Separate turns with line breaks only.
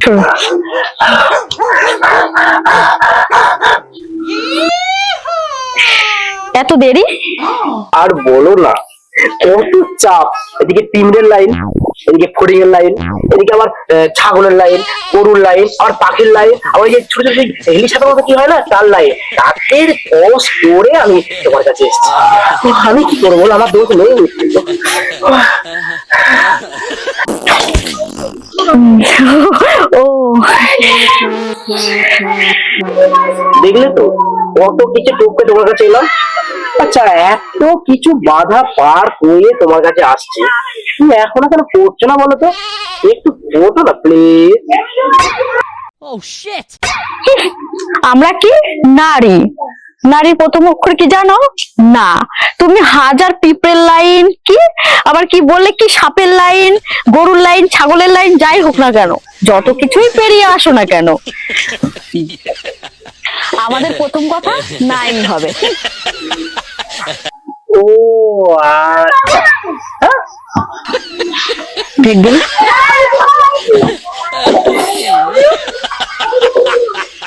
শোনো। এত দেরি?
আর বলো না, কত চাপ। এদিকে তিনটের লাইন, এদিকে ফড়িং এর লাইন, এদিকে আবার ছাগলের লাইন, গরুর লাইন, আর পাখির লাইন, আর ওই যে ছোট ছোট ইংলিশ সাথে মতো কি হয় না, তার লাইন। তাদের কস করে আমি তোমার কাছে এসেছি। আমি কি করবো বলো, আমার দোষ নেই।
ও
দেখলে তো কত কিছু টুকতে তোমার কাছে এলাম। আচ্ছা, এত কিছু বাধা পার করে তোমার কাছে আসছে, তুমি এখনো কেন পড়ছো না বলো তো? একটু পড়ো না প্লিজ।
আমরা কি নারী? নারীর প্রথম অক্ষর কি জানো? না। তুমি হাজার পিঁপড়ের লাইন কি আবার কি বললে, কি সাপের লাইন, গরুর লাইন, ছাগলের লাইন, যাই হোক না কেন, যত কিছুই পেরিয়ে আসো না কেন, আমাদের প্রথম কথা নাই হবে।
ও আচ্ছা,
দেখবেন